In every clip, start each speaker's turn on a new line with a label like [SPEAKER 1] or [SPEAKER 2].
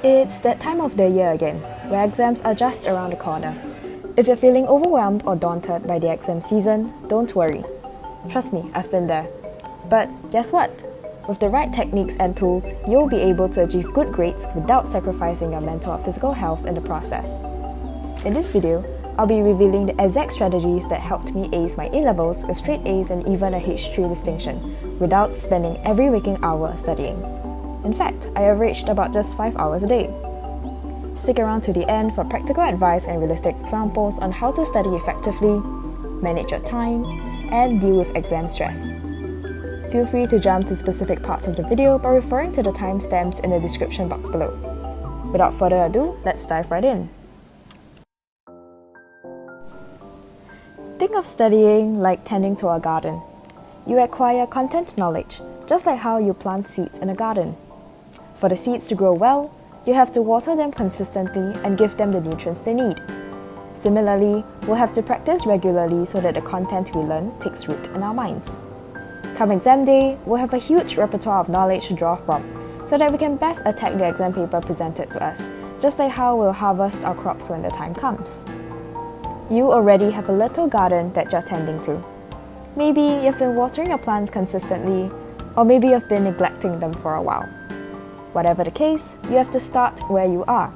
[SPEAKER 1] It's that time of the year again, where exams are just around the corner. If you're feeling overwhelmed or daunted by the exam season, don't worry. Trust me, I've been there. But guess what? With the right techniques and tools, you'll be able to achieve good grades without sacrificing your mental or physical health in the process. In this video, I'll be revealing the exact strategies that helped me ace my A-levels with straight A's and even a H3 distinction, without spending every waking hour studying. In fact, I averaged about just 5 hours a day. Stick around to the end for practical advice and realistic examples on how to study effectively, manage your time, and deal with exam stress. Feel free to jump to specific parts of the video by referring to the timestamps in the description box below. Without further ado, let's dive right in. Think of studying like tending to a garden. You acquire content knowledge, just like how you plant seeds in a garden. For the seeds to grow well, you have to water them consistently and give them the nutrients they need. Similarly, we'll have to practice regularly so that the content we learn takes root in our minds. Come exam day, we'll have a huge repertoire of knowledge to draw from, so that we can best attack the exam paper presented to us, just like how we'll harvest our crops when the time comes. You already have a little garden that you're tending to. Maybe you've been watering your plants consistently, or maybe you've been neglecting them for a while. Whatever the case, you have to start where you are.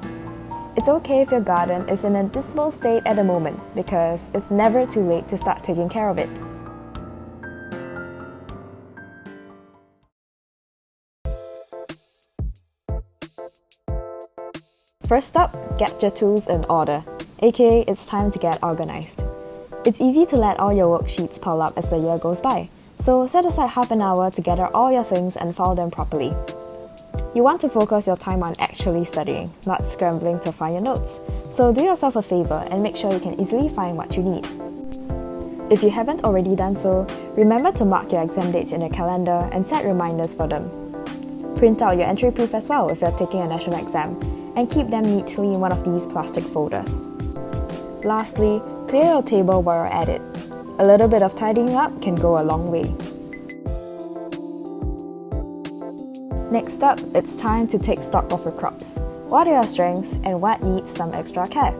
[SPEAKER 1] It's okay if your garden is in a dismal state at the moment, because it's never too late to start taking care of it. First up, get your tools in order, aka it's time to get organized. It's easy to let all your worksheets pile up as the year goes by, so set aside half an hour to gather all your things and file them properly. You want to focus your time on actually studying, not scrambling to find your notes, so do yourself a favor and make sure you can easily find what you need. If you haven't already done so, remember to mark your exam dates in your calendar and set reminders for them. Print out your entry proof as well if you're taking a national exam, and keep them neatly in one of these plastic folders. Lastly, clear your table while you're at it. A little bit of tidying up can go a long way. Next up, it's time to take stock of your crops. What are your strengths and what needs some extra care?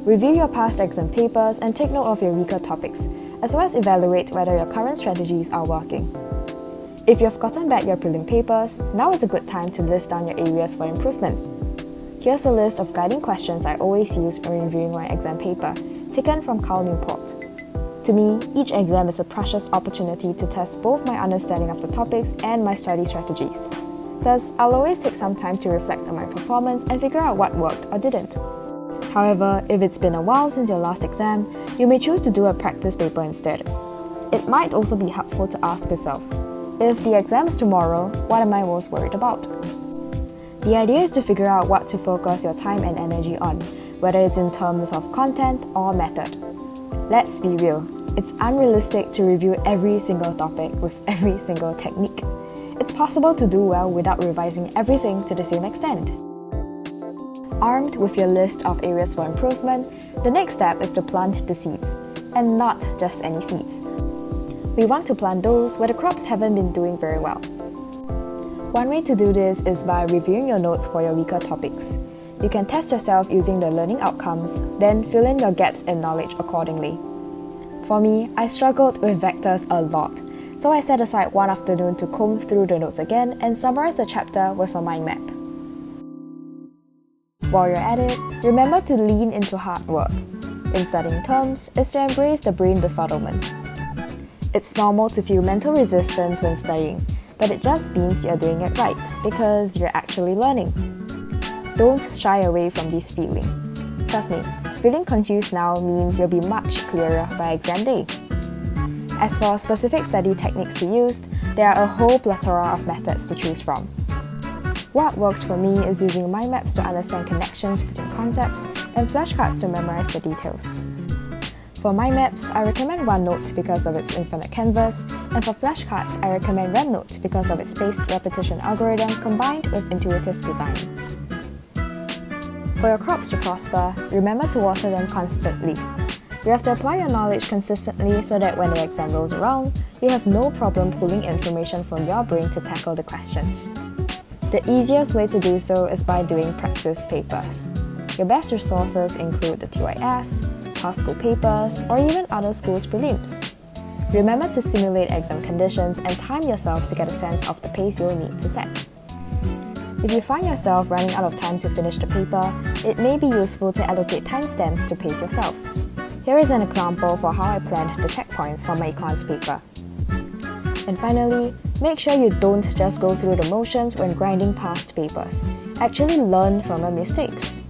[SPEAKER 1] Review your past exam papers and take note of your weaker topics, as well as evaluate whether your current strategies are working. If you've gotten back your prelim papers, now is a good time to list down your areas for improvement. Here's a list of guiding questions I always use when reviewing my exam paper, taken from Carl Newport. To me, each exam is a precious opportunity to test both my understanding of the topics and my study strategies. Thus, I'll always take some time to reflect on my performance and figure out what worked or didn't. However, if it's been a while since your last exam, you may choose to do a practice paper instead. It might also be helpful to ask yourself, if the exam is tomorrow, what am I most worried about? The idea is to figure out what to focus your time and energy on, whether it's in terms of content or method. Let's be real, it's unrealistic to review every single topic with every single technique. It's possible to do well without revising everything to the same extent. Armed with your list of areas for improvement, the next step is to plant the seeds, and not just any seeds. We want to plant those where the crops haven't been doing very well. One way to do this is by reviewing your notes for your weaker topics. You can test yourself using the learning outcomes, then fill in your gaps in knowledge accordingly. For me, I struggled with vectors a lot, so I set aside one afternoon to comb through the notes again and summarize the chapter with a mind map. While you're at it, remember to lean into hard work. In studying terms, is to embrace the brain befuddlement. It's normal to feel mental resistance when studying, but it just means you're doing it right, because you're actually learning. Don't shy away from this feeling. Trust me, feeling confused now means you'll be much clearer by exam day. As for specific study techniques to use, there are a whole plethora of methods to choose from. What worked for me is using mind maps to understand connections between concepts and flashcards to memorize the details. For mind maps, I recommend OneNote because of its infinite canvas, and for flashcards, I recommend RemNote because of its spaced repetition algorithm combined with intuitive design. For your crops to prosper, remember to water them constantly. You have to apply your knowledge consistently so that when the exam rolls around, you have no problem pulling information from your brain to tackle the questions. The easiest way to do so is by doing practice papers. Your best resources include the TYS, past school papers, or even other schools' prelims. Remember to simulate exam conditions and time yourself to get a sense of the pace you'll need to set. If you find yourself running out of time to finish the paper, it may be useful to allocate timestamps to pace yourself. Here is an example for how I planned the checkpoints for my econs paper. And finally, make sure you don't just go through the motions when grinding past papers. Actually learn from your mistakes.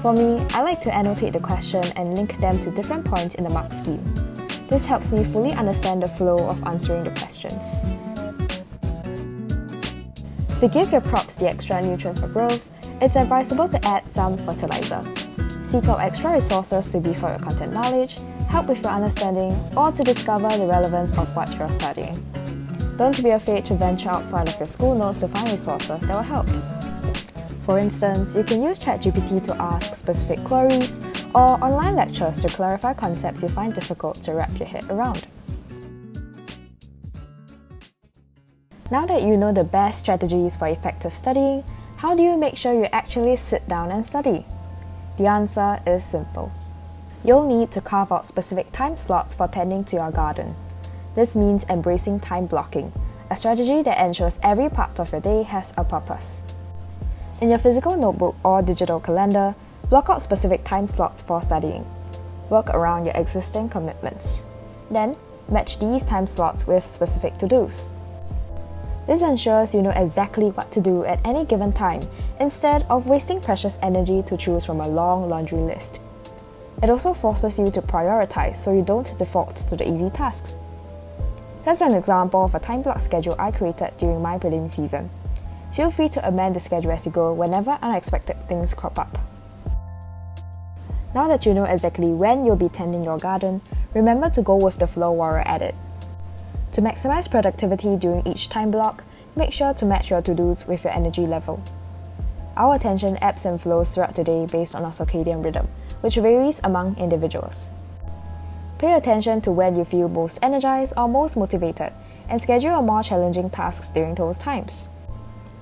[SPEAKER 1] For me, I like to annotate the question and link them to different points in the mark scheme. This helps me fully understand the flow of answering the questions. To give your crops the extra nutrients for growth, it's advisable to add some fertilizer. Seek out extra resources to beef up your content knowledge, help with your understanding, or to discover the relevance of what you're studying. Don't be afraid to venture outside of your school notes to find resources that will help. For instance, you can use ChatGPT to ask specific queries, or online lectures to clarify concepts you find difficult to wrap your head around. Now that you know the best strategies for effective studying, how do you make sure you actually sit down and study? The answer is simple. You'll need to carve out specific time slots for tending to your garden. This means embracing time blocking, a strategy that ensures every part of your day has a purpose. In your physical notebook or digital calendar, block out specific time slots for studying. Work around your existing commitments. Then, match these time slots with specific to-dos. This ensures you know exactly what to do at any given time, instead of wasting precious energy to choose from a long laundry list. It also forces you to prioritize so you don't default to the easy tasks. Here's an example of a time block schedule I created during my prelim season. Feel free to amend the schedule as you go whenever unexpected things crop up. Now that you know exactly when you'll be tending your garden, remember to go with the flow while you're at it. To maximize productivity during each time block, make sure to match your to-dos with your energy level. Our attention ebbs and flows throughout the day based on our circadian rhythm, which varies among individuals. Pay attention to when you feel most energized or most motivated, and schedule your more challenging tasks during those times.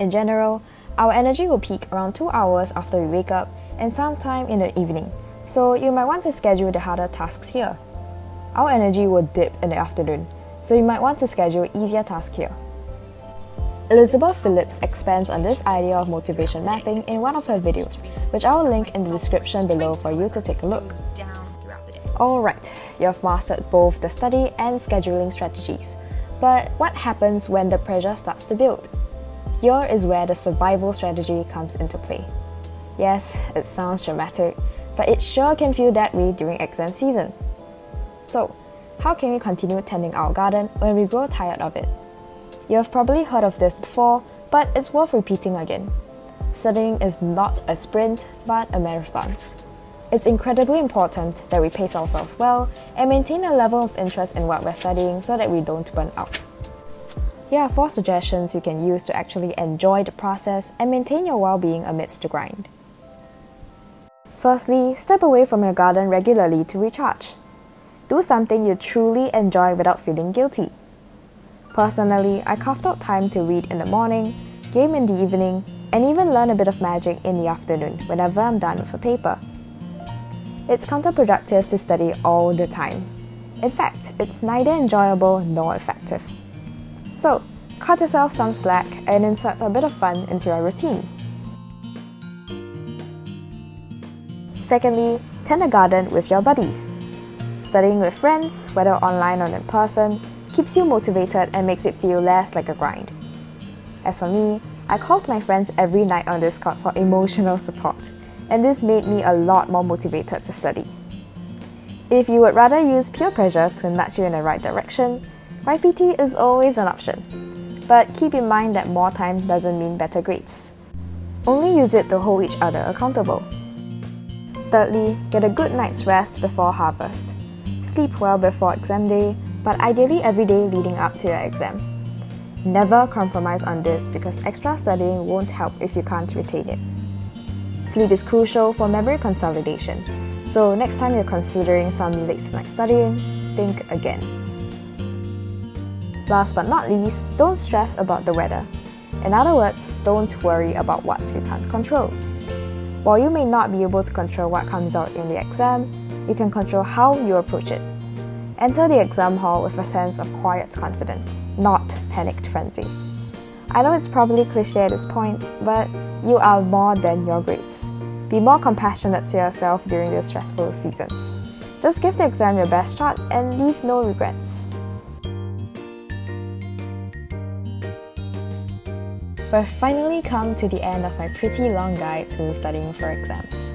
[SPEAKER 1] In general, our energy will peak around 2 hours after we wake up and sometime in the evening, so you might want to schedule the harder tasks here. Our energy will dip in the afternoon, so you might want to schedule easier tasks here. Elizabeth Phillips expands on this idea of motivation mapping in one of her videos, which I will link in the description below for you to take a look. Alright, you have mastered both the study and scheduling strategies, but what happens when the pressure starts to build? Here is where the survival strategy comes into play. Yes, it sounds dramatic, but it sure can feel that way during exam season. So, how can we continue tending our garden when we grow tired of it? You have probably heard of this before, but it's worth repeating again. Studying is not a sprint, but a marathon. It's incredibly important that we pace ourselves well and maintain a level of interest in what we're studying so that we don't burn out. Here are 4 suggestions you can use to actually enjoy the process and maintain your well-being amidst the grind. Firstly, step away from your garden regularly to recharge. Do something you truly enjoy without feeling guilty. Personally, I carved out time to read in the morning, game in the evening, and even learn a bit of magic in the afternoon whenever I'm done with a paper. It's counterproductive to study all the time. In fact, it's neither enjoyable nor effective. So, cut yourself some slack and insert a bit of fun into your routine. Secondly, tend the garden with your buddies. Studying with friends, whether online or in person, keeps you motivated and makes it feel less like a grind. As for me, I called my friends every night on Discord for emotional support, and this made me a lot more motivated to study. If you would rather use peer pressure to nudge you in the right direction, YPT is always an option. But keep in mind that more time doesn't mean better grades. Only use it to hold each other accountable. Thirdly, get a good night's rest before harvest. Sleep well before exam day, but ideally every day leading up to your exam. Never compromise on this because extra studying won't help if you can't retain it. Sleep is crucial for memory consolidation, so next time you're considering some late night studying, think again. Last but not least, don't stress about the weather. In other words, don't worry about what you can't control. While you may not be able to control what comes out in the exam, you can control how you approach it. Enter the exam hall with a sense of quiet confidence, not panicked frenzy. I know it's probably cliche at this point, but you are more than your grades. Be more compassionate to yourself during this stressful season. Just give the exam your best shot and leave no regrets. We've finally come to the end of my pretty long guide to studying for exams.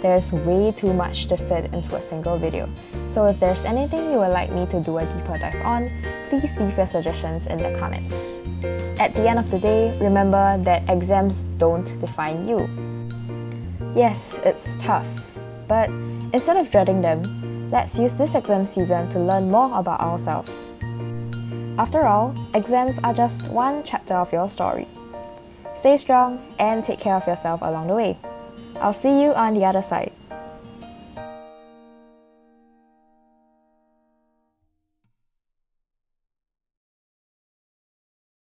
[SPEAKER 1] There's way too much to fit into a single video, so if there's anything you would like me to do a deeper dive on, please leave your suggestions in the comments. At the end of the day, remember that exams don't define you. Yes, it's tough, but instead of dreading them, let's use this exam season to learn more about ourselves. After all, exams are just one chapter of your story. Stay strong and take care of yourself along the way. I'll see you on the other side.